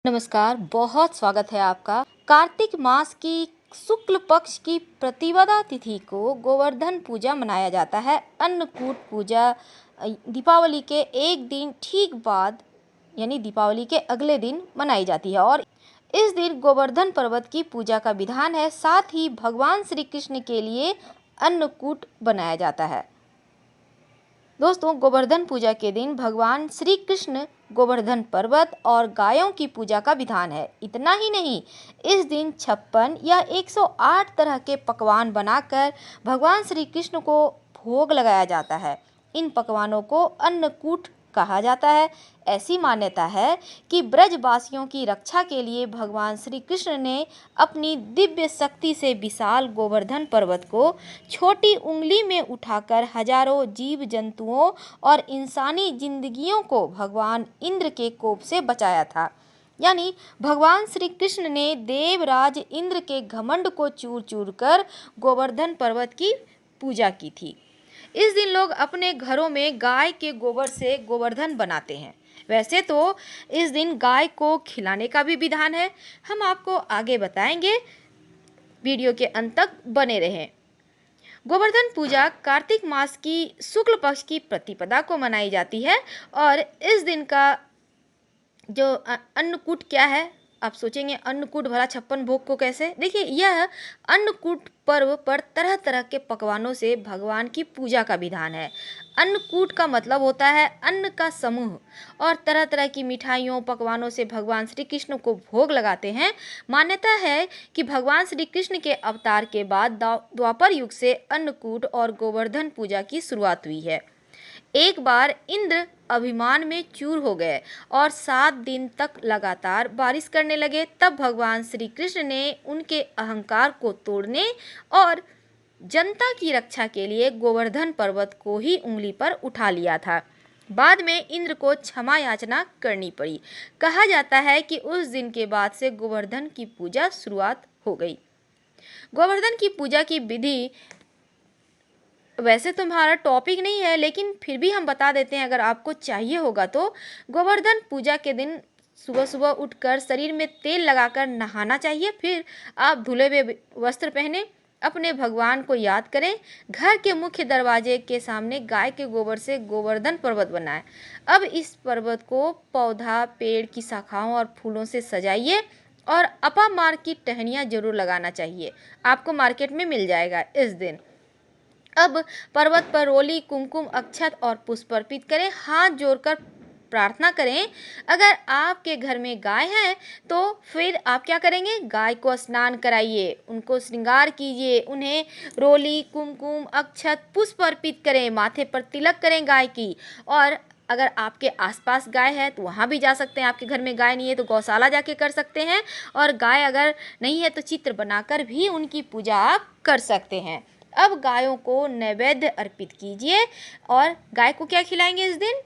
नमस्कार, बहुत स्वागत है आपका। कार्तिक मास की शुक्ल पक्ष की प्रतिपदा तिथि को गोवर्धन पूजा मनाया जाता है। अन्नकूट पूजा दीपावली के एक दिन ठीक बाद यानी दीपावली के अगले दिन मनाई जाती है और इस दिन गोवर्धन पर्वत की पूजा का विधान है। साथ ही भगवान श्री कृष्ण के लिए अन्नकूट बनाया जाता है। दोस्तों, गोवर्धन पूजा के दिन भगवान श्री कृष्ण गोवर्धन पर्वत और गायों की पूजा का विधान है। इतना ही नहीं, इस दिन 56 या 108 तरह के पकवान बनाकर भगवान श्री कृष्ण को भोग लगाया जाता है। इन पकवानों को अन्नकूट कहा जाता है। ऐसी मान्यता है कि ब्रजवासियों की रक्षा के लिए भगवान श्री कृष्ण ने अपनी दिव्य शक्ति से विशाल गोवर्धन पर्वत को छोटी उंगली में उठाकर हजारों जीव जंतुओं और इंसानी जिंदगियों को भगवान इंद्र के कोप से बचाया था। यानी भगवान श्री कृष्ण ने देवराज इंद्र के घमंड को चूर चूर कर गोवर्धन पर्वत की पूजा की थी। इस दिन लोग अपने घरों में गाय के गोबर से गोवर्धन बनाते हैं। वैसे तो इस दिन गाय को खिलाने का भी विधान है। हम आपको आगे बताएंगे, वीडियो के अंत तक बने रहें। गोवर्धन पूजा कार्तिक मास की शुक्ल पक्ष की प्रतिपदा को मनाई जाती है और इस दिन का जो अन्नकूट क्या है, आप सोचेंगे अन्नकूट भला 56 भोग को कैसे? देखिए, यह अन्नकूट पर्व पर तरह तरह के पकवानों से भगवान की पूजा का विधान है। अन्नकूट का मतलब होता है अन्न का समूह और तरह तरह की मिठाइयों पकवानों से भगवान श्री कृष्ण को भोग लगाते हैं। मान्यता है कि भगवान श्री कृष्ण के अवतार के बाद द्वापर युग से अन्नकूट और गोवर्धन पूजा की शुरुआत हुई है। एक बार इंद्र अभिमान में चूर हो गए और 7 दिन तक लगातार बारिश करने लगे। तब भगवान श्री कृष्ण ने उनके अहंकार को तोड़ने और जनता की रक्षा के लिए गोवर्धन पर्वत को ही उंगली पर उठा लिया था। बाद में इंद्र को क्षमा याचना करनी पड़ी। कहा जाता है कि उस दिन के बाद से गोवर्धन की पूजा शुरुआत हो गई। गोवर्धन की पूजा की विधि वैसे तो हमारा टॉपिक नहीं है, लेकिन फिर भी हम बता देते हैं अगर आपको चाहिए होगा तो। गोवर्धन पूजा के दिन सुबह सुबह उठकर शरीर में तेल लगाकर नहाना चाहिए। फिर आप धुले हुए वस्त्र पहने अपने भगवान को याद करें। घर के मुख्य दरवाजे के सामने गाय के गोबर से गोवर्धन पर्वत बनाएं। अब इस पर्वत को पौधा पेड़ की शाखाओं और फूलों से सजाइए और अपामार की टहनियाँ जरूर लगाना चाहिए। आपको मार्केट में मिल जाएगा इस दिन। अब पर्वत पर रोली कुमकुम अक्षत और पुष्प अर्पित करें। हाथ जोड़कर प्रार्थना करें। अगर आपके घर में गाय है तो फिर आप क्या करेंगे, गाय को स्नान कराइए, उनको श्रृंगार कीजिए, उन्हें रोली कुमकुम अक्षत पुष्प अर्पित करें, माथे पर तिलक करें गाय की। और अगर आपके आसपास गाय है तो वहाँ भी जा सकते हैं। आपके घर में गाय नहीं है तो गौशाला जाके कर सकते हैं। और गाय अगर नहीं है तो चित्र बनाकर भी उनकी पूजा आप कर सकते हैं। अब गायों को नैवेद्य अर्पित कीजिए। और गाय को क्या खिलाएंगे इस दिन?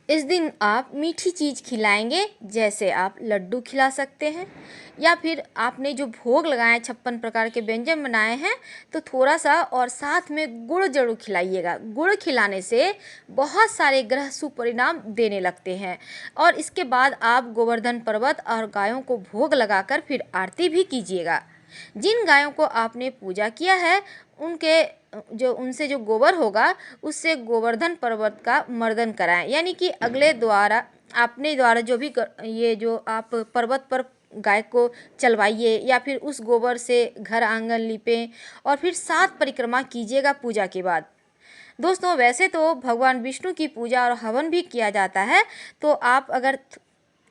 इस दिन आप मीठी चीज़ खिलाएंगे, जैसे आप लड्डू खिला सकते हैं या फिर आपने जो भोग लगाए 56 प्रकार के व्यंजन बनाए हैं तो थोड़ा सा और साथ में गुड़ जरूर खिलाइएगा। गुड़ खिलाने से बहुत सारे ग्रह सुपरिणाम देने लगते हैं। और इसके बाद आप गोवर्धन पर्वत और गायों को भोग लगाकर फिर आरती भी कीजिएगा। जिन गायों को आपने पूजा किया है उनसे जो गोबर होगा उससे गोवर्धन पर्वत का मर्दन कराएं। यानी कि अपने द्वारा जो भी ये जो आप पर्वत पर गाय को चलवाइए या फिर उस गोबर से घर आंगन लीपें और फिर 7 परिक्रमा कीजिएगा पूजा के बाद। दोस्तों, वैसे तो भगवान विष्णु की पूजा और हवन भी किया जाता है, तो आप अगर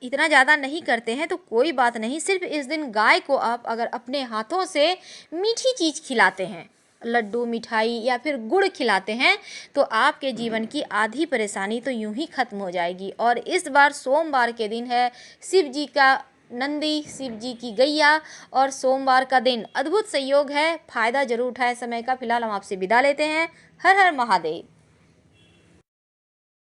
इतना ज़्यादा नहीं करते हैं तो कोई बात नहीं। सिर्फ इस दिन गाय को आप अगर अपने हाथों से मीठी चीज़ खिलाते हैं, लड्डू मिठाई या फिर गुड़ खिलाते हैं, तो आपके जीवन की आधी परेशानी तो यूं ही खत्म हो जाएगी। और इस बार सोमवार के दिन है, शिव जी का नंदी, शिव जी की गैया और सोमवार का दिन अद्भुत संयोग है। फ़ायदा जरूर उठाएं समय का। फिलहाल हम आपसे विदा लेते हैं। हर हर महादेव।